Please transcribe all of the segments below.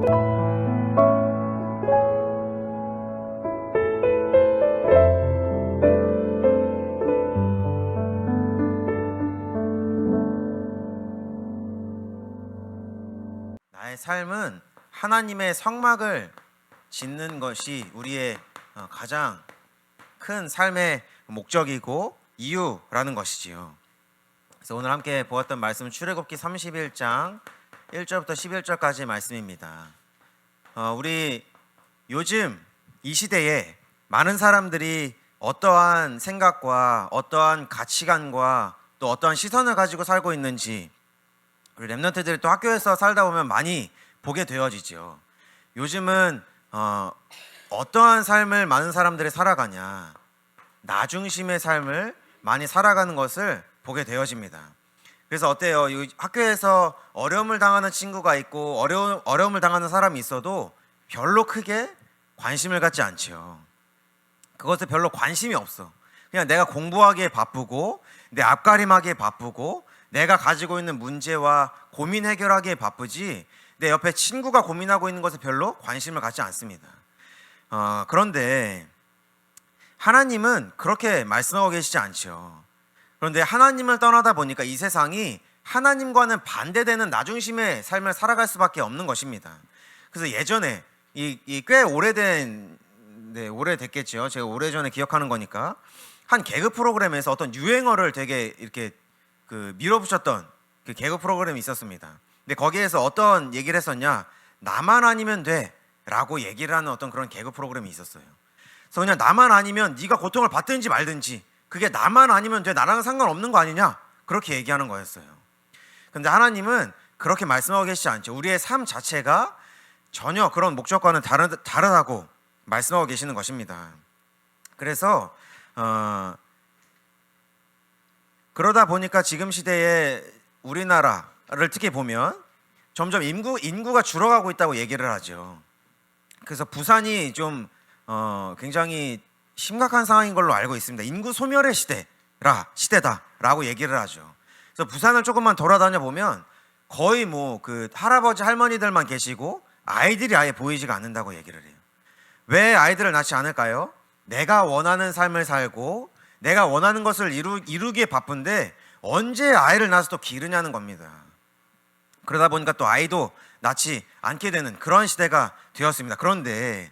나의 삶은 하나님의 성막을 짓는 것이 우리의 가장 큰 삶의 목적이고 이유라는 것이지요. 그래서 오늘 함께 보았던 말씀은 출애굽기 31장 1절부터 11절까지의 말씀입니다. 우리 요즘 이 시대에 많은 사람들이 어떠한 생각과 어떠한 가치관과 또 어떠한 시선을 가지고 살고 있는지 우리 렘넌트들이 또 학교에서 살다 보면 많이 보게 되어지죠. 요즘은 어떠한 삶을 많은 사람들이 살아가냐, 나 중심의 삶을 많이 살아가는 것을 보게 되어집니다. 그래서 어때요? 학교에서 어려움을 당하는 친구가 있고 어려움을 당하는 사람이 있어도 별로 크게 관심을 갖지 않죠. 그것에 별로 관심이 없어. 그냥 내가 공부하기에 바쁘고 내 앞가림하기에 바쁘고 내가 가지고 있는 문제와 고민 해결하기에 바쁘지 내 옆에 친구가 고민하고 있는 것에 별로 관심을 갖지 않습니다. 그런데 하나님은 그렇게 말씀하고 계시지 않죠. 그런데 하나님을 떠나다 보니까 이 세상이 하나님과는 반대되는 나 중심의 삶을 살아갈 수밖에 없는 것입니다. 그래서 예전에 꽤 오래됐겠죠. 제가 오래전에 기억하는 거니까 한 개그 프로그램에서 어떤 유행어를 되게 이렇게 밀어붙였던 그 개그 프로그램이 있었습니다. 근데 거기에서 어떤 얘기를 했었냐, 나만 아니면 돼 라고 얘기를 하는 어떤 그런 개그 프로그램이 있었어요. 그래서 그냥 나만 아니면 네가 고통을 받든지 말든지 그게 나만 아니면 돼, 나랑은 상관없는 거 아니냐, 그렇게 얘기하는 거였어요. 근데 하나님은 그렇게 말씀하고 계시지 않죠. 우리의 삶 자체가 전혀 그런 목적과는 다르다고 말씀하고 계시는 것입니다. 그래서 그러다 보니까 지금 시대에 우리나라를 특히 보면 점점 인구가 줄어가고 있다고 얘기를 하죠. 그래서 부산이 좀 굉장히 심각한 상황인 걸로 알고 있습니다. 인구 소멸의 시대다라고 얘기를 하죠. 그래서 부산을 조금만 돌아다녀 보면 거의 그 할아버지 할머니들만 계시고 아이들이 아예 보이지가 않는다고 얘기를 해요. 왜 아이들을 낳지 않을까요? 내가 원하는 삶을 살고 내가 원하는 것을 이루기에 바쁜데 언제 아이를 낳아서 또 기르냐는 겁니다. 그러다 보니까 또 아이도 낳지 않게 되는 그런 시대가 되었습니다. 그런데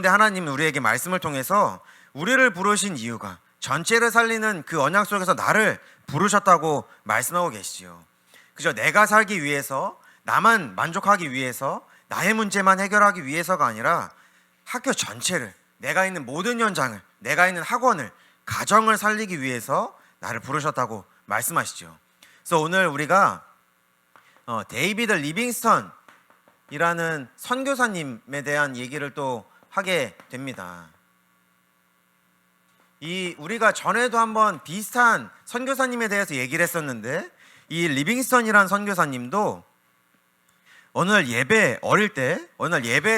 하나님은 우리에게 말씀을 통해서 우리를 부르신 이유가 전체를 살리는 그 언약 속에서 나를 부르셨다고 말씀하고 계시지요. 그저 내가 살기 위해서, 나만 만족하기 위해서, 나의 문제만 해결하기 위해서가 아니라 학교 전체를, 내가 있는 모든 현장을, 내가 있는 학원을, 가정을 살리기 위해서 나를 부르셨다고 말씀하시죠. 그래서 오늘 우리가 데이비드 리빙스턴이라는 선교사님에 대한 얘기를 또 하게 됩니다. 우리가 전에도 한번 비슷한 선교사님에 대해서 얘기를 했었는데, 이 리빙스턴이라는 선교사님도 어느 날 예배에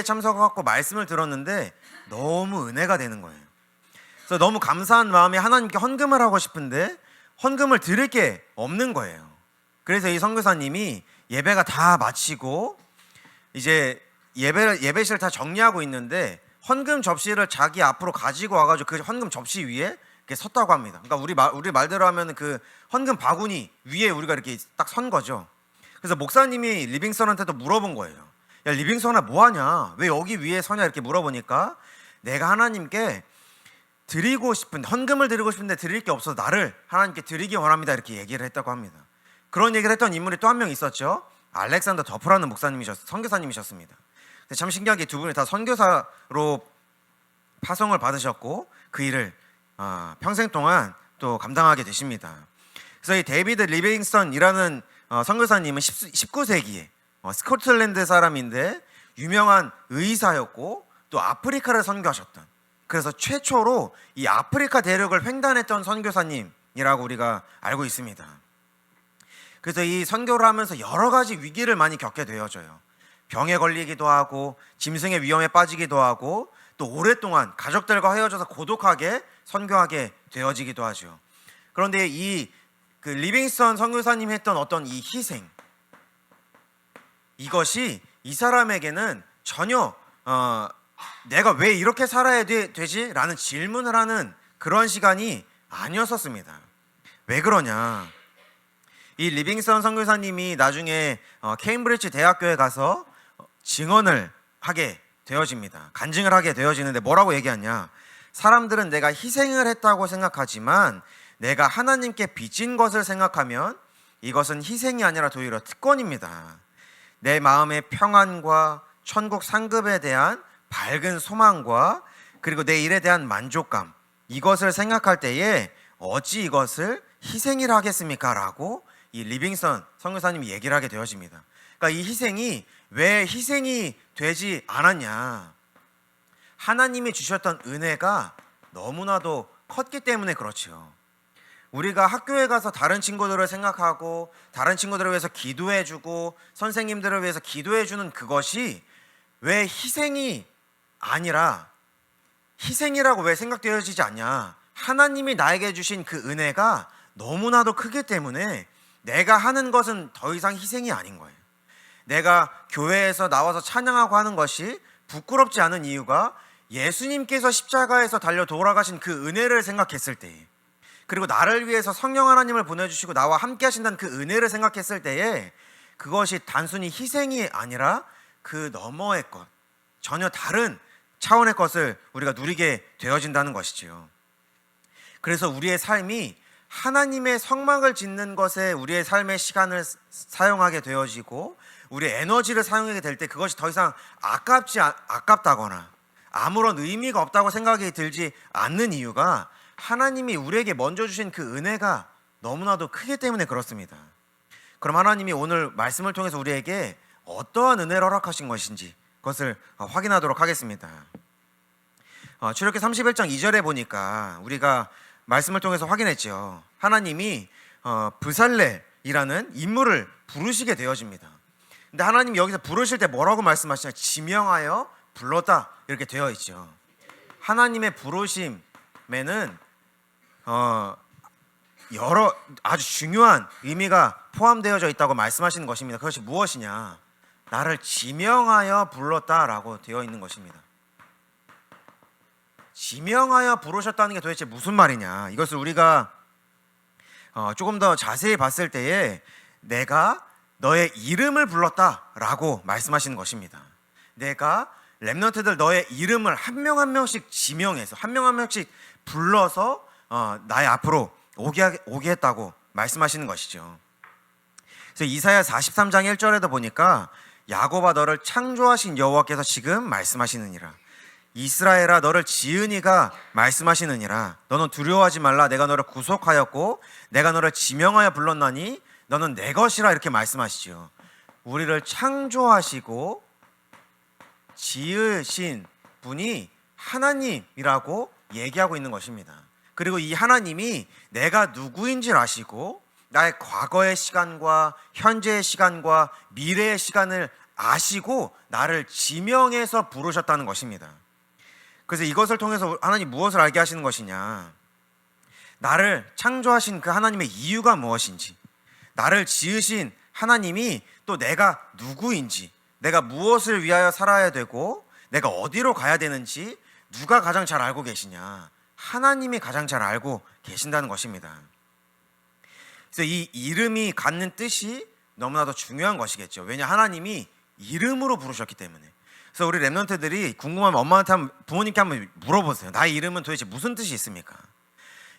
참석하고 말씀을 들었는데 너무 은혜가 되는 거예요. 그래서 너무 감사한 마음에 하나님께 헌금을 하고 싶은데 헌금을 드릴 게 없는 거예요. 그래서 이 선교사님이 예배가 다 마치고 이제 예배실 다 정리하고 있는데 헌금 접시를 자기 앞으로 가지고 와가지고 그 헌금 접시 위에 이렇게 섰다고 합니다. 그러니까 우리 말대로 하면 그 헌금 바구니 위에 우리가 이렇게 딱 선 거죠. 그래서 목사님이 리빙스턴한테도 물어본 거예요. 야, 리빙스턴아 뭐하냐? 왜 여기 위에 서냐? 이렇게 물어보니까 내가 하나님께 헌금을 드리고 싶은데 드릴 게 없어서 나를 하나님께 드리기 원합니다, 이렇게 얘기를 했다고 합니다. 그런 얘기를 했던 인물이 또 한 명 있었죠. 알렉산더 더프라는 선교사님이셨습니다. 참 신기하게 두 분이 다 선교사로 파송을 받으셨고 그 일을 평생 동안 또 감당하게 되십니다. 그래서 이 데이비드 리빙스턴이라는 선교사님은 19세기에 스코틀랜드 사람인데 유명한 의사였고 또 아프리카를 선교하셨던, 그래서 최초로 이 아프리카 대륙을 횡단했던 선교사님이라고 우리가 알고 있습니다. 그래서 이 선교를 하면서 여러 가지 위기를 많이 겪게 되어져요. 병에 걸리기도 하고 짐승의 위험에 빠지기도 하고 또 오랫동안 가족들과 헤어져서 고독하게 선교하게 되어지기도 하죠. 그런데 리빙스턴 선교사님 했던 어떤 이 희생, 이것이 이 사람에게는 전혀 내가 왜 이렇게 살아야 되지? 라는 질문을 하는 그런 시간이 아니었었습니다. 왜 그러냐? 이 리빙스턴 선교사님이 나중에 케임브리지 대학교에 가서 증언을 하게 되어집니다. 간증을 하게 되어지는데 뭐라고 얘기하냐? 사람들은 내가 희생을 했다고 생각하지만 내가 하나님께 빚진 것을 생각하면 이것은 희생이 아니라 오히려 특권입니다. 내 마음의 평안과 천국 상급에 대한 밝은 소망과 그리고 내 일에 대한 만족감, 이것을 생각할 때에 어찌 이것을 희생이라 하겠습니까? 라고 이 리빙스턴 선교사님이 얘기를 하게 되어집니다. 그러니까 이 희생이 왜 희생이 되지 않았냐? 하나님이 주셨던 은혜가 너무나도 컸기 때문에 그렇지요. 우리가 학교에 가서 다른 친구들을 생각하고 다른 친구들을 위해서 기도해주고 선생님들을 위해서 기도해주는 그것이 왜 희생이 아니라 희생이라고 왜 생각되어지지 않냐? 하나님이 나에게 주신 그 은혜가 너무나도 크기 때문에 내가 하는 것은 더 이상 희생이 아닌 거예요. 내가 교회에서 나와서 찬양하고 하는 것이 부끄럽지 않은 이유가 예수님께서 십자가에서 달려 돌아가신 그 은혜를 생각했을 때에, 그리고 나를 위해서 성령 하나님을 보내주시고 나와 함께 하신다는 그 은혜를 생각했을 때에 그것이 단순히 희생이 아니라 그 너머의 것, 전혀 다른 차원의 것을 우리가 누리게 되어진다는 것이지요. 그래서 우리의 삶이 하나님의 성막을 짓는 것에 우리의 삶의 시간을 사용하게 되어지고 우리의 에너지를 사용하게 될 때 그것이 더 이상 아깝다거나 아무런 의미가 없다고 생각이 들지 않는 이유가 하나님이 우리에게 먼저 주신 그 은혜가 너무나도 크기 때문에 그렇습니다. 그럼 하나님이 오늘 말씀을 통해서 우리에게 어떠한 은혜를 허락하신 것인지 그것을 확인하도록 하겠습니다. 출애굽기 31장 2절에 보니까 우리가 말씀을 통해서 확인했죠. 하나님이 브살렐이라는 인물을 부르시게 되어집니다. 근데 하나님이 여기서 부르실 때 뭐라고 말씀하시냐? 지명하여 불렀다 이렇게 되어 있죠. 하나님의 부르심에는 여러 아주 중요한 의미가 포함되어져 있다고 말씀하시는 것입니다. 그것이 무엇이냐? 나를 지명하여 불렀다라고 되어 있는 것입니다. 지명하여 부르셨다는 게 도대체 무슨 말이냐? 이것을 우리가 조금 더 자세히 봤을 때에 내가 너의 이름을 불렀다라고 말씀하시는 것입니다. 내가 렘넌트들 너의 이름을 한 명 한 명씩 지명해서 한 명 한 명씩 불러서 나의 앞으로 오게 했다고 말씀하시는 것이죠. 그래서 이사야 43장 1절에도 보니까 야곱아 너를 창조하신 여호와께서 지금 말씀하시느니라. 이스라엘아 너를 지은 이가 말씀하시느니라. 너는 두려워하지 말라. 내가 너를 구속하였고 내가 너를 지명하여 불렀나니 너는 내 것이라 이렇게 말씀하시죠. 우리를 창조하시고 지으신 분이 하나님이라고 얘기하고 있는 것입니다. 그리고 이 하나님이 내가 누구인지를 아시고 나의 과거의 시간과 현재의 시간과 미래의 시간을 아시고 나를 지명해서 부르셨다는 것입니다. 그래서 이것을 통해서 하나님 무엇을 알게 하시는 것이냐? 나를 창조하신 그 하나님의 이유가 무엇인지, 나를 지으신 하나님이 또 내가 누구인지, 내가 무엇을 위하여 살아야 되고 내가 어디로 가야 되는지 누가 가장 잘 알고 계시냐? 하나님이 가장 잘 알고 계신다는 것입니다. 그래서 이 이름이 갖는 뜻이 너무나도 중요한 것이겠죠. 왜냐 하나님이 이름으로 부르셨기 때문에. 그래서 우리 렘넌트들이 궁금하면 엄마한테 부모님께 한번 물어보세요. 나의 이름은 도대체 무슨 뜻이 있습니까?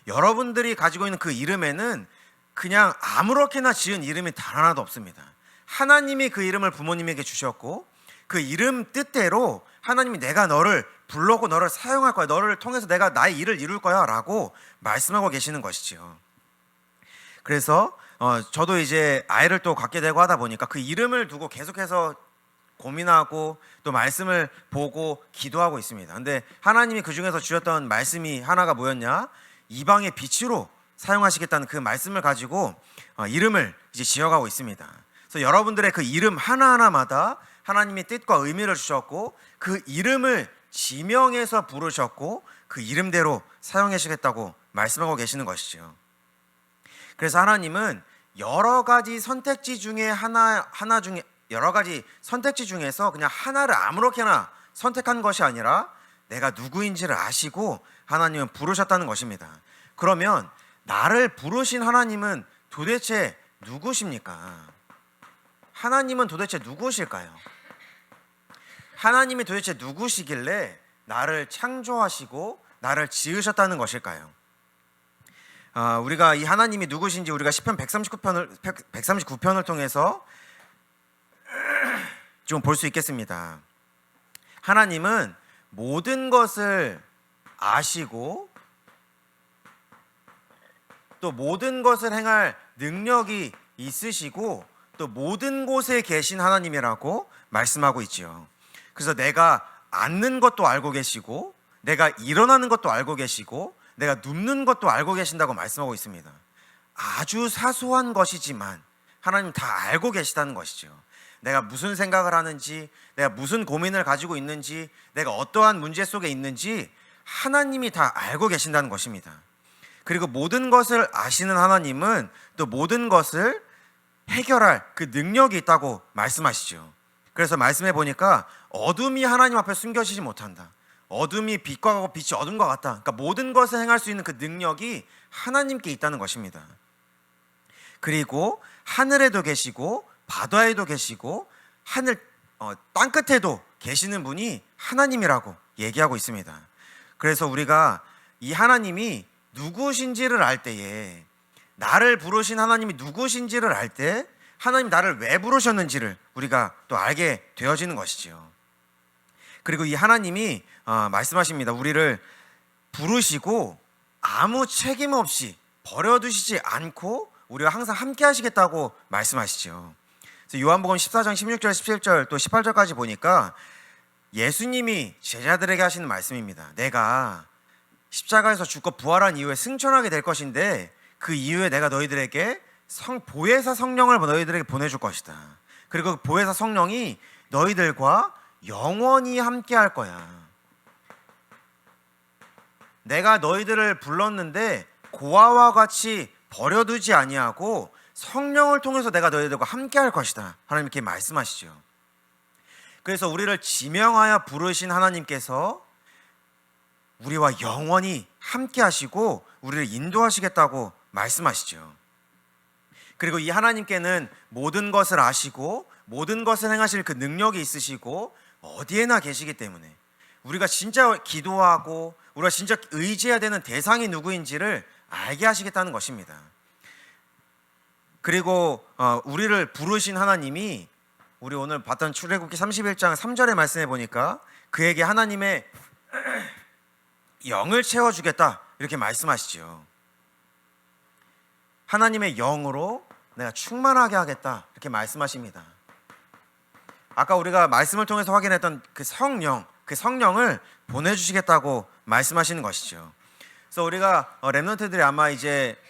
여러분들이 가지고 있는 그 이름에는 그냥 아무렇게나 지은 이름이 단 하나도 없습니다. 하나님이 그 이름을 부모님에게 주셨고 그 이름 뜻대로 하나님이 내가 너를 불렀고 너를 사용할 거야. 너를 통해서 내가 나의 일을 이룰 거야 라고 말씀하고 계시는 것이지요. 그래서 저도 이제 아이를 또 갖게 되고 하다 보니까 그 이름을 두고 계속해서 고민하고 또 말씀을 보고 기도하고 있습니다. 근데 하나님이 그 중에서 주셨던 말씀이 하나가 뭐였냐? 이방의 빛으로 사용하시겠다는 그 말씀을 가지고 이름을 이제 지어가고 있습니다. 그래서 여러분들의 그 이름 하나하나마다 하나님이 뜻과 의미를 주셨고 그 이름을 지명해서 부르셨고 그 이름대로 사용하시겠다고 말씀하고 계시는 것이죠. 그래서 하나님은 여러 가지 선택지 중에 하나 중에 여러 가지 선택지 중에서 그냥 하나를 아무렇게나 선택한 것이 아니라 내가 누구인지를 아시고 하나님은 부르셨다는 것입니다. 그러면 나를 부르신 하나님은 도대체 누구십니까? 하나님은 도대체 누구실까요? 하나님이 도대체 누구시길래 나를 창조하시고 나를 지으셨다는 것일까요? 우리가 이 하나님이 누구신지 우리가 시편 139편을 통해서 좀 볼 수 있겠습니다. 하나님은 모든 것을 아시고 또 모든 것을 행할 능력이 있으시고 또 모든 곳에 계신 하나님이라고 말씀하고 있지요. 그래서 내가 앉는 것도 알고 계시고 내가 일어나는 것도 알고 계시고 내가 눕는 것도 알고 계신다고 말씀하고 있습니다. 아주 사소한 것이지만 하나님 다 알고 계시다는 것이죠. 내가 무슨 생각을 하는지, 내가 무슨 고민을 가지고 있는지, 내가 어떠한 문제 속에 있는지 하나님이 다 알고 계신다는 것입니다. 그리고 모든 것을 아시는 하나님은 또 모든 것을 해결할 그 능력이 있다고 말씀하시죠. 그래서 말씀해 보니까 어둠이 하나님 앞에 숨겨지지 못한다. 어둠이 빛과 같고 빛이 어둠과 같다. 그러니까 모든 것을 행할 수 있는 그 능력이 하나님께 있다는 것입니다. 그리고 하늘에도 계시고 바다에도 계시고 하늘 땅 끝에도 계시는 분이 하나님이라고 얘기하고 있습니다. 그래서 우리가 이 하나님이 누구신지를 알 때에, 나를 부르신 하나님이 누구신지를 알 때 하나님 나를 왜 부르셨는지를 우리가 또 알게 되어지는 것이지요. 그리고 이 하나님이 말씀하십니다. 우리를 부르시고 아무 책임 없이 버려두시지 않고 우리와 항상 함께 하시겠다고 말씀하시죠. 그래서 요한복음 14장 16절 17절 또 18절까지 보니까 예수님이 제자들에게 하시는 말씀입니다. 내가 십자가에서 죽고 부활한 이후에 승천하게 될 것인데 그 이후에 내가 너희들에게 보혜사 성령을 너희들에게 보내줄 것이다. 그리고 그 보혜사 성령이 너희들과 영원히 함께 할 거야. 내가 너희들을 불렀는데 고아와 같이 버려두지 아니하고 성령을 통해서 내가 너희들과 함께 할 것이다. 하나님 이렇게 말씀하시죠. 그래서 우리를 지명하여 부르신 하나님께서 우리와 영원히 함께 하시고 우리를 인도하시겠다고 말씀하시죠. 그리고 이 하나님께는 모든 것을 아시고 모든 것을 행하실 그 능력이 있으시고 어디에나 계시기 때문에 우리가 진짜 기도하고 우리가 진짜 의지해야 되는 대상이 누구인지를 알게 하시겠다는 것입니다. 그리고 우리를 부르신 하나님이 우리 오늘 봤던 출애굽기 31장 3절의 말씀에 보니까 그에게 하나님의 영을 채워주겠다 이렇게 말씀하시죠. 하나님의 영으로 내가 충만하게 하겠다 이렇게 말씀하십니다. 아까 우리가 말씀을 통해서 확인했던 그 성령을 보내주시겠다고 말씀하시는 것이죠. 그래서 우리가 렘넌트들이 아마 이제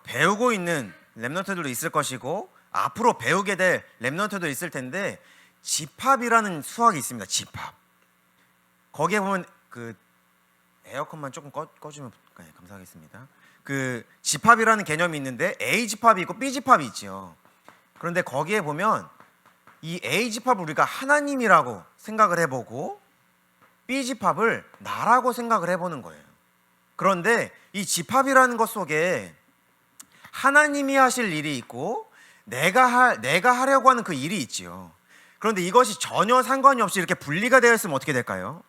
배우고 있는 렘넌트들도 있을 것이고 앞으로 배우게 될 렘넌트도 있을 텐데 집합이라는 수학이 있습니다. 집합. 거기에 보면 그 에어컨만 조금 꺼주면 감사하겠습니다. 그 집합이라는 개념이 있는데 A 집합이 있고 B 집합이 있죠. 그런데 거기에 보면 이 A 집합을 우리가 하나님이라고 생각을 해보고 B 집합을 나라고 생각을 해보는 거예요. 그런데 이 집합이라는 것 속에 하나님이 하실 일이 있고 내가 하려고 하는 그 일이 있지요. 그런데 이것이 전혀 상관이 없이 이렇게 분리가 되어 있으면 어떻게 될까요?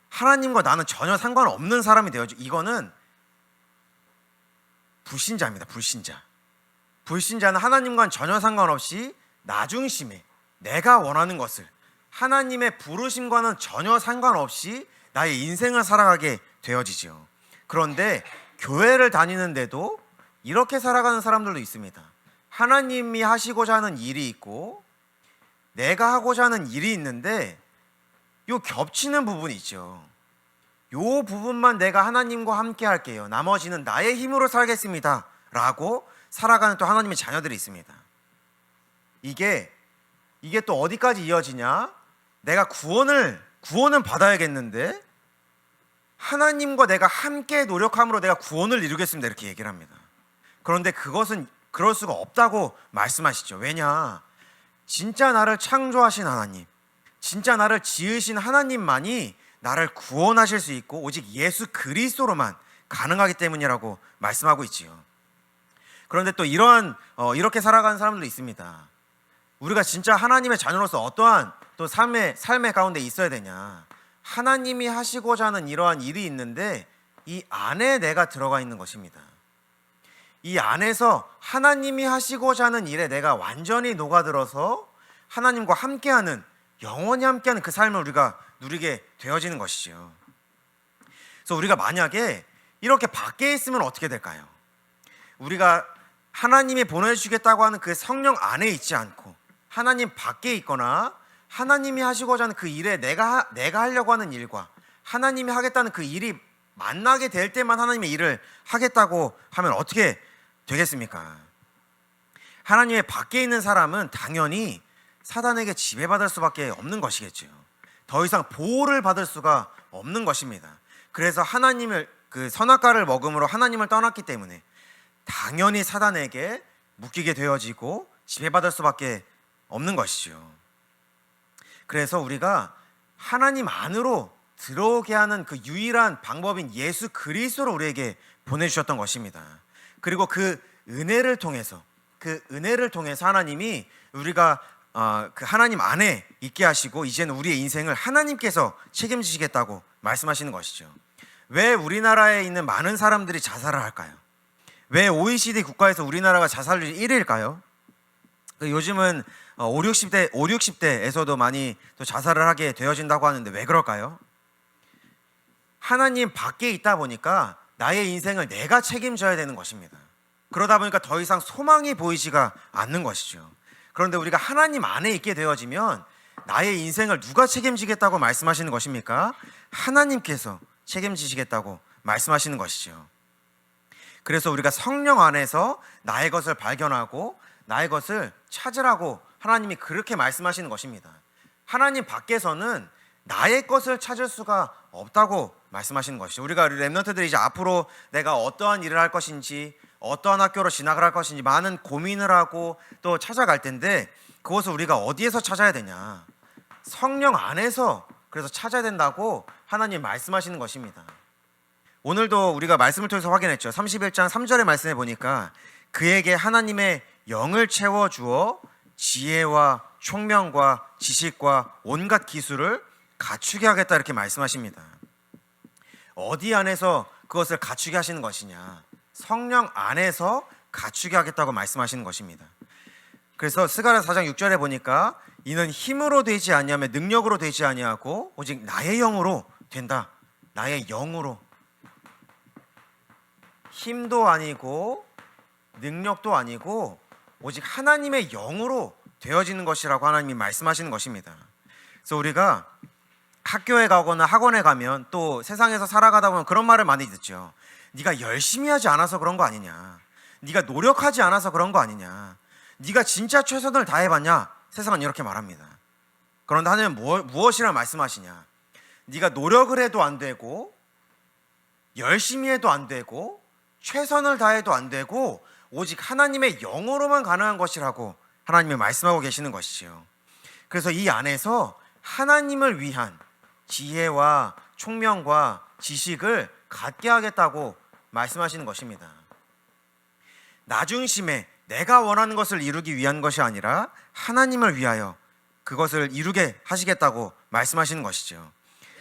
하나님과 나는 전혀 상관없는 사람이 되어져. 이거는 불신자입니다. 불신자는 하나님과는 전혀 상관없이 나 중심에 내가 원하는 것을 하나님의 부르심과는 전혀 상관없이 나의 인생을 살아가게 되어지죠. 그런데 교회를 다니는데도 이렇게 살아가는 사람들도 있습니다. 하나님이 하시고자 하는 일이 있고 내가 하고자 하는 일이 있는데 요 겹치는 부분이 있죠. 요 부분만 내가 하나님과 함께 할게요. 나머지는 나의 힘으로 살겠습니다. 라고 살아가는 또 하나님의 자녀들이 있습니다. 이게 또 어디까지 이어지냐? 내가 구원은 받아야겠는데 하나님과 내가 함께 노력함으로 내가 구원을 이루겠습니다. 이렇게 얘기를 합니다. 그런데 그것은 그럴 수가 없다고 말씀하시죠. 왜냐? 진짜 나를 창조하신 하나님, 진짜 나를 지으신 하나님만이 나를 구원하실 수 있고 오직 예수 그리스도로만 가능하기 때문이라고 말씀하고 있지요. 그런데 또 이렇게 살아가는 사람들도 있습니다. 우리가 진짜 하나님의 자녀로서 어떠한 또 삶의 가운데 있어야 되냐? 하나님이 하시고자 하는 이러한 일이 있는데 이 안에 내가 들어가 있는 것입니다. 이 안에서 하나님이 하시고자 하는 일에 내가 완전히 녹아들어서 하나님과 함께하는, 영원히 함께하는 그 삶을 우리가 누리게 되어지는 것이죠. 그래서 우리가 만약에 이렇게 밖에 있으면 어떻게 될까요? 우리가 하나님이 보내주시겠다고 하는 그 성령 안에 있지 않고 하나님 밖에 있거나 하나님이 하시고자 하는 그 일에 내가 하려고 하는 일과 하나님이 하겠다는 그 일이 만나게 될 때만 하나님의 일을 하겠다고 하면 어떻게 되겠습니까? 하나님의 밖에 있는 사람은 당연히 사단에게 지배받을 수밖에 없는 것이겠죠. 더 이상 보호를 받을 수가 없는 것입니다. 그래서 하나님을 그 선악과를 먹음으로 하나님을 떠났기 때문에 당연히 사단에게 묶이게 되어지고 지배받을 수밖에 없는 것이죠. 그래서 우리가 하나님 안으로 들어오게 하는 그 유일한 방법인 예수 그리스도를 우리에게 보내주셨던 것입니다. 그리고 그 은혜를 통해서 하나님이 우리가 그 하나님 안에 있게 하시고 이제는 우리의 인생을 하나님께서 책임지시겠다고 말씀하시는 것이죠. 왜 우리나라에 있는 많은 사람들이 자살을 할까요? 왜 OECD 국가에서 우리나라가 자살률이 1위일까요? 요즘은 5, 60대에서도 많이 또 자살을 하게 되어진다고 하는데 왜 그럴까요? 하나님 밖에 있다 보니까 나의 인생을 내가 책임져야 되는 것입니다. 그러다 보니까 더 이상 소망이 보이지가 않는 것이죠. 그런데 우리가 하나님 안에 있게 되어지면 나의 인생을 누가 책임지겠다고 말씀하시는 것입니까? 하나님께서 책임지시겠다고 말씀하시는 것이죠. 그래서 우리가 성령 안에서 나의 것을 발견하고 나의 것을 찾으라고 하나님이 그렇게 말씀하시는 것입니다. 하나님 밖에서는 나의 것을 찾을 수가 없다고 말씀하시는 것이죠. 우리가 렘넌트들이 이제 앞으로 내가 어떠한 일을 할 것인지, 어떠한 학교로 진학을 할 것인지 많은 고민을 하고 또 찾아갈 텐데 그것을 우리가 어디에서 찾아야 되냐? 성령 안에서 그래서 찾아야 된다고 하나님 말씀하시는 것입니다. 오늘도 우리가 말씀을 통해서 확인했죠. 31장 3절의 말씀에 보니까 그에게 하나님의 영을 채워주어 지혜와 총명과 지식과 온갖 기술을 갖추게 하겠다 이렇게 말씀하십니다. 어디 안에서 그것을 갖추게 하시는 것이냐? 성령 안에서 갖추게 하겠다고 말씀하시는 것입니다. 그래서 스가랴 4장 6절에 보니까 이는 힘으로 되지 아니하며 능력으로 되지 아니하고 오직 나의 영으로 된다. 나의 영으로. 힘도 아니고 능력도 아니고 오직 하나님의 영으로 되어지는 것이라고 하나님이 말씀하시는 것입니다. 그래서 우리가 학교에 가거나 학원에 가면 또 세상에서 살아가다 보면 그런 말을 많이 듣죠. 네가 열심히 하지 않아서 그런 거 아니냐. 네가 노력하지 않아서 그런 거 아니냐. 네가 진짜 최선을 다해봤냐. 세상은 이렇게 말합니다. 그런데 하나님은 무엇이라 말씀하시냐. 네가 노력을 해도 안 되고 열심히 해도 안 되고 최선을 다해도 안 되고 오직 하나님의 영으로만 가능한 것이라고 하나님이 말씀하고 계시는 것이지요. 그래서 이 안에서 하나님을 위한 지혜와 총명과 지식을 갖게 하겠다고 말씀하시는 것입니다. 나 중심에 내가 원하는 것을 이루기 위한 것이 아니라 하나님을 위하여 그것을 이루게 하시겠다고 말씀하시는 것이죠.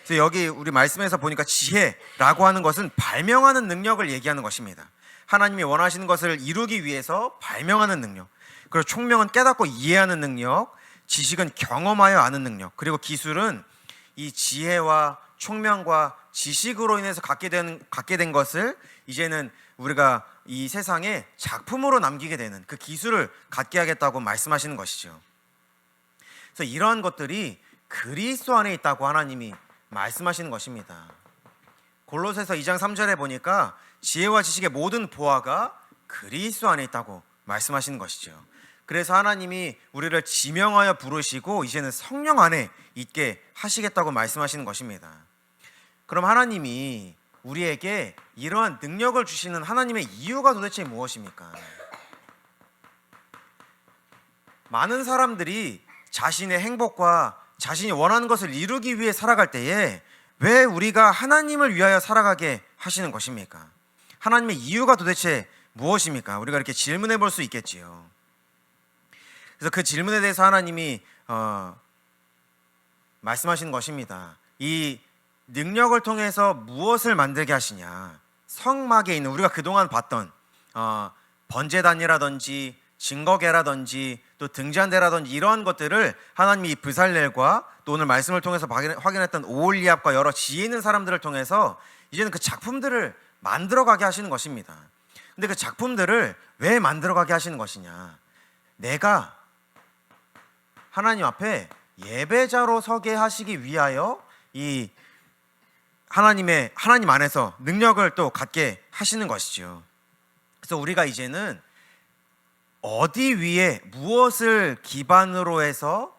그래서 여기 우리 말씀에서 보니까 지혜라고 하는 것은 발명하는 능력을 얘기하는 것입니다. 하나님이 원하시는 것을 이루기 위해서 발명하는 능력, 그리고 총명은 깨닫고 이해하는 능력, 지식은 경험하여 아는 능력, 그리고 기술은 이 지혜와 총명과 지식으로 인해서 갖게 된 것을 이제는 우리가 이 세상에 작품으로 남기게 되는 그 기술을 갖게 하겠다고 말씀하시는 것이죠. 그래서 이러한 것들이 그리스도 안에 있다고 하나님이 말씀하시는 것입니다. 골로새서 2장 3절에 보니까 지혜와 지식의 모든 보화가 그리스도 안에 있다고 말씀하시는 것이죠. 그래서 하나님이 우리를 지명하여 부르시고 이제는 성령 안에 있게 하시겠다고 말씀하시는 것입니다. 그럼 하나님이 우리에게 이러한 능력을 주시는 하나님의 이유가 도대체 무엇입니까? 많은 사람들이 자신의 행복과 자신이 원하는 것을 이루기 위해 살아갈 때에 왜 우리가 하나님을 위하여 살아가게 하시는 것입니까? 하나님의 이유가 도대체 무엇입니까? 우리가 이렇게 질문해 볼 수 있겠지요. 그래서 그 질문에 대해서 하나님이 말씀하시는 것입니다. 이 능력을 통해서 무엇을 만들게 하시냐? 성막에 있는 우리가 그동안 봤던 번제단이라든지 증거계라든지 또 등잔대라든지 이러한 것들을 하나님이 브살렐과 또 오늘 말씀을 통해서 확인했던 오홀리압과 여러 지혜 있는 사람들을 통해서 이제는 그 작품들을 만들어가게 하시는 것입니다. 근데 그 작품들을 왜 만들어가게 하시는 것이냐? 내가 하나님 앞에 예배자로 서게 하시기 위하여 이 하나님 안에서 능력을 또 갖게 하시는 것이죠. 그래서 우리가 이제는 어디 위에 무엇을 기반으로 해서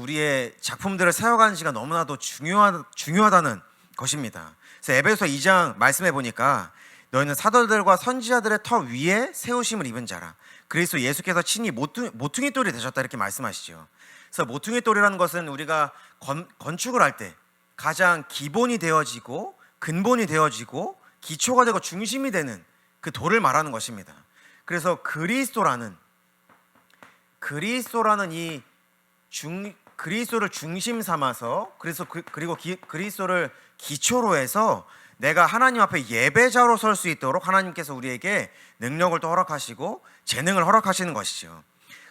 우리의 작품들을 세워가는지가 너무나도 중요하다는 것입니다. 그래서 에베소 2장 말씀해 보니까 너희는 사도들과 선지자들의 터 위에 세우심을 입은 자라. 그리스도 예수께서 친히 모퉁이 돌이 되셨다 이렇게 말씀하시죠. 그래서 모퉁이 돌이라는 것은 우리가 건축을 할 때 가장 기본이 되어지고 근본이 되어지고 기초가 되고 중심이 되는 그 돌을 말하는 것입니다. 그래서 그리스도라는 이 그리스도를 중심 삼아서 그리고 그리스도를 기초로 해서 내가 하나님 앞에 예배자로 설 수 있도록 하나님께서 우리에게 능력을 또 허락하시고 재능을 허락하시는 것이죠.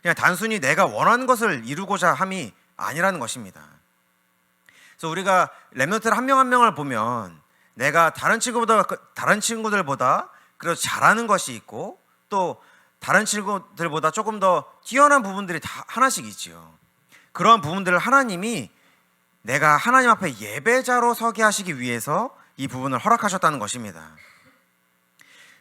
그냥 단순히 내가 원하는 것을 이루고자 함이 아니라는 것입니다. 그래서 우리가 렘넌트 한 명 한 명을 보면 내가 다른 친구들보다 그래도 잘하는 것이 있고 또 다른 친구들보다 조금 더 뛰어난 부분들이 다 하나씩 있지요. 그러한 부분들을 하나님이 내가 하나님 앞에 예배자로 서게 하시기 위해서 이 부분을 허락하셨다는 것입니다.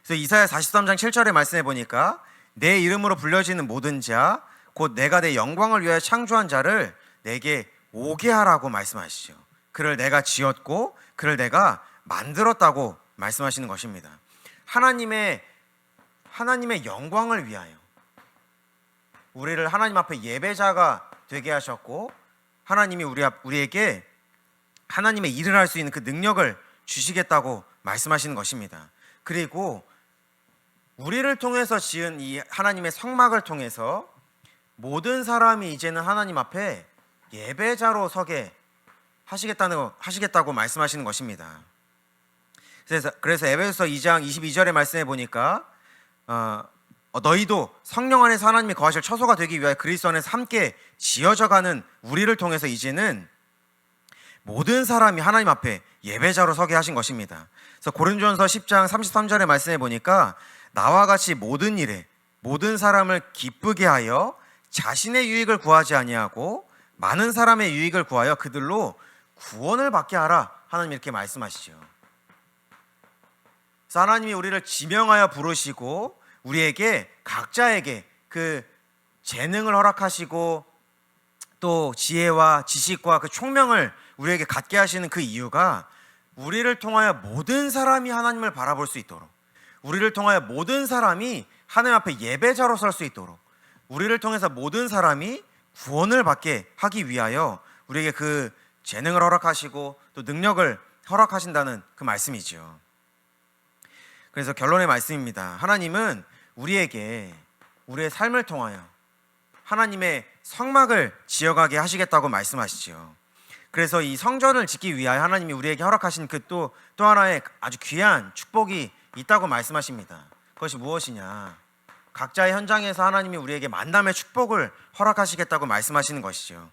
그래서 이사야 43장 7절에 말씀해 보니까 내 이름으로 불려지는 모든 자 곧 내가 내 영광을 위하여 창조한 자를 내게 오게 하라고 말씀하시죠. 그를 내가 지었고 그를 내가 만들었다고 말씀하시는 것입니다. 하나님의 영광을 위하여 우리를 하나님 앞에 예배자가 되게 하셨고 하나님이 우리에게 하나님의 일을 할 수 있는 그 능력을 주시겠다고 말씀하시는 것입니다. 그리고 우리를 통해서 지은 이 하나님의 성막을 통해서 모든 사람이 이제는 하나님 앞에 예배자로 서게 하시겠다고 말씀하시는 것입니다. 그래서 에베소서 2장 22절에 말씀해 보니까 너희도 성령 안에서 하나님이 거하실 처소가 되기 위하여 그리스도 안에서 함께 지어져가는 우리를 통해서 이제는 모든 사람이 하나님 앞에 예배자로 서게 하신 것입니다. 그래서 고린도전서 10장 33절에 말씀해 보니까 나와 같이 모든 일에 모든 사람을 기쁘게 하여 자신의 유익을 구하지 아니하고 많은 사람의 유익을 구하여 그들로 구원을 받게 하라. 하나님 이렇게 말씀하시죠. 그래서 하나님이 우리를 지명하여 부르시고 우리에게 각자에게 그 재능을 허락하시고 또 지혜와 지식과 그 총명을 우리에게 갖게 하시는 그 이유가 우리를 통하여 모든 사람이 하나님을 바라볼 수 있도록, 우리를 통하여 모든 사람이 하나님 앞에 예배자로 설 수 있도록, 우리를 통해서 모든 사람이 구원을 받게 하기 위하여 우리에게 그 재능을 허락하시고 또 능력을 허락하신다는 그 말씀이죠. 그래서 결론의 말씀입니다. 하나님은 우리에게 우리의 삶을 통하여 하나님의 성막을 지어가게 하시겠다고 말씀하시죠. 그래서 이 성전을 짓기 위하여 하나님이 우리에게 허락하신 그 또 하나의 아주 귀한 축복이 있다고 말씀하십니다. 그것이 무엇이냐? 각자의 현장에서 하나님이 우리에게 만남의 축복을 허락하시겠다고 말씀하시는 것이죠.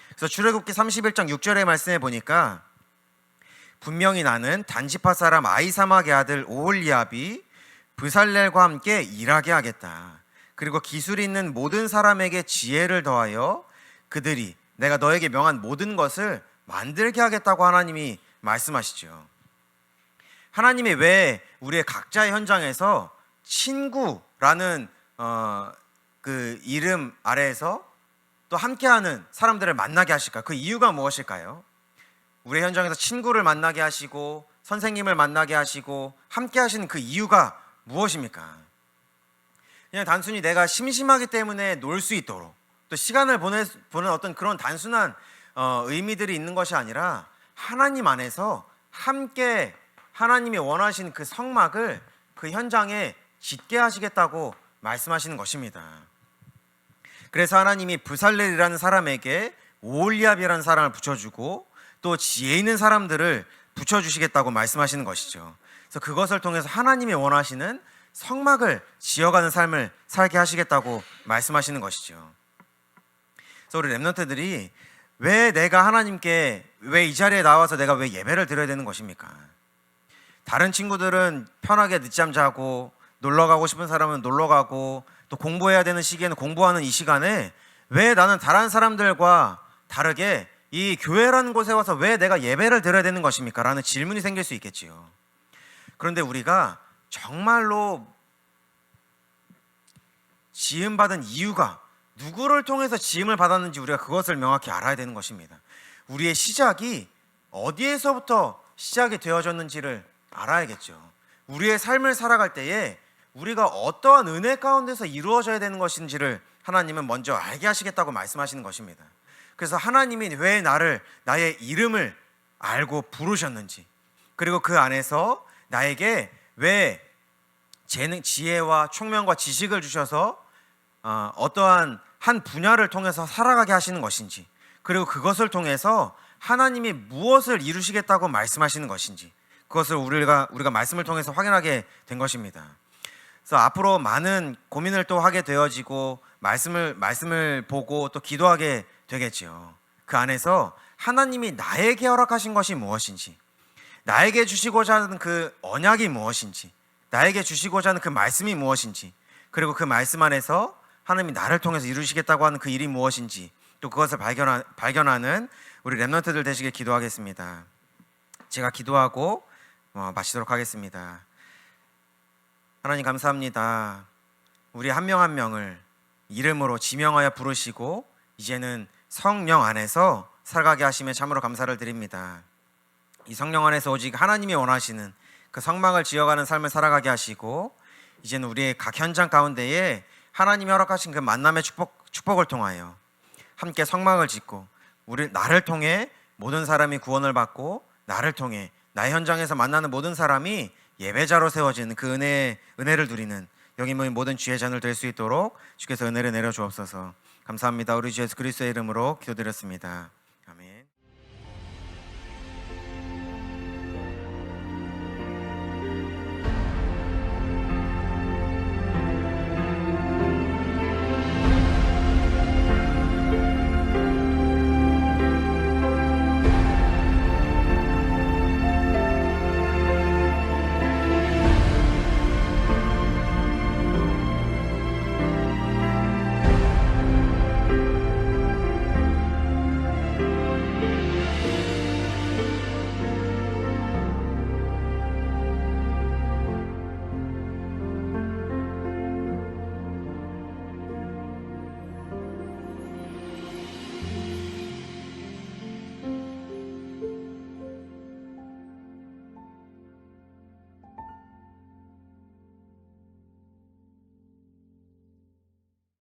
그래서 출애굽기 31장 6절에 말씀해 보니까 분명히 나는 단지파 사람 아히사막의 아들 오홀리압이 브살렐과 함께 일하게 하겠다. 그리고 기술 있는 모든 사람에게 지혜를 더하여 그들이 내가 너에게 명한 모든 것을 만들게 하겠다고 하나님이 말씀하시죠. 하나님이 왜 우리의 각자의 현장에서 친구라는 그 이름 아래에서 또 함께하는 사람들을 만나게 하실까? 그 이유가 무엇일까요? 우리의 현장에서 친구를 만나게 하시고 선생님을 만나게 하시고 함께 하시는 그 이유가 무엇입니까? 그냥 단순히 내가 심심하기 때문에 놀 수 있도록 또 시간을 보는 어떤 그런 단순한 의미들이 있는 것이 아니라 하나님 안에서 함께 하나님이 원하신 그 성막을 그 현장에 짓게 하시겠다고 말씀하시는 것입니다. 그래서 하나님이 부살렐이라는 사람에게 오홀리압이라는 사람을 붙여주고 또 지혜 있는 사람들을 붙여주시겠다고 말씀하시는 것이죠. 그래서 그것을 통해서 하나님이 원하시는 성막을 지어가는 삶을 살게 하시겠다고 말씀하시는 것이죠. 그래서 우리 렘넌트들이 왜 내가 하나님께 왜 이 자리에 나와서 내가 왜 예배를 드려야 되는 것입니까? 다른 친구들은 편하게 늦잠 자고 놀러 가고 싶은 사람은 놀러 가고 또 공부해야 되는 시기에는 공부하는 이 시간에 왜 나는 다른 사람들과 다르게 이 교회라는 곳에 와서 왜 내가 예배를 드려야 되는 것입니까? 라는 질문이 생길 수 있겠지요. 그런데 우리가 정말로 지음받은 이유가 누구를 통해서 지음을 받았는지 우리가 그것을 명확히 알아야 되는 것입니다. 우리의 시작이 어디에서부터 시작이 되어졌는지를 알아야겠죠. 우리의 삶을 살아갈 때에 우리가 어떠한 은혜 가운데서 이루어져야 되는 것인지를 하나님은 먼저 알게 하시겠다고 말씀하시는 것입니다. 그래서 하나님이 왜 나의 이름을 알고 부르셨는지, 그리고 그 안에서 나에게 왜 지혜와 총명과 지식을 주셔서 어떠한 한 분야를 통해서 살아가게 하시는 것인지, 그리고 그것을 통해서 하나님이 무엇을 이루시겠다고 말씀하시는 것인지, 그것을 우리가 말씀을 통해서 확인하게 된 것입니다. 그래서 앞으로 많은 고민을 또 하게 되어지고 말씀을 보고 또 기도하게 되겠지요. 그 안에서 하나님이 나에게 허락하신 것이 무엇인지, 나에게 주시고자 하는 그 언약이 무엇인지, 나에게 주시고자 하는 그 말씀이 무엇인지, 그리고 그 말씀 안에서 하나님이 나를 통해서 이루시겠다고 하는 그 일이 무엇인지, 또 그것을 발견하는 우리 렘넌트들 되시길 기도하겠습니다. 제가 기도하고 마치도록 하겠습니다. 하나님 감사합니다. 우리 한 명 한 명을 이름으로 지명하여 부르시고 이제는 성령 안에서 살아가게 하심에 참으로 감사를 드립니다. 이 성령 안에서 오직 하나님이 원하시는 그 성막을 지어가는 삶을 살아가게 하시고 이제는 우리의 각 현장 가운데에 하나님이 허락하신 그 만남의 축복을 통하여 함께 성막을 짓고 나를 통해 모든 사람이 구원을 받고 나를 통해 나의 현장에서 만나는 모든 사람이 예배자로 세워지는 그 은혜를 누리는 여기 모인 모든 주의 자녀들 될 수 있도록 주께서 은혜를 내려 주옵소서. 감사합니다. 우리 주 예수 그리스도의 이름으로 기도드렸습니다.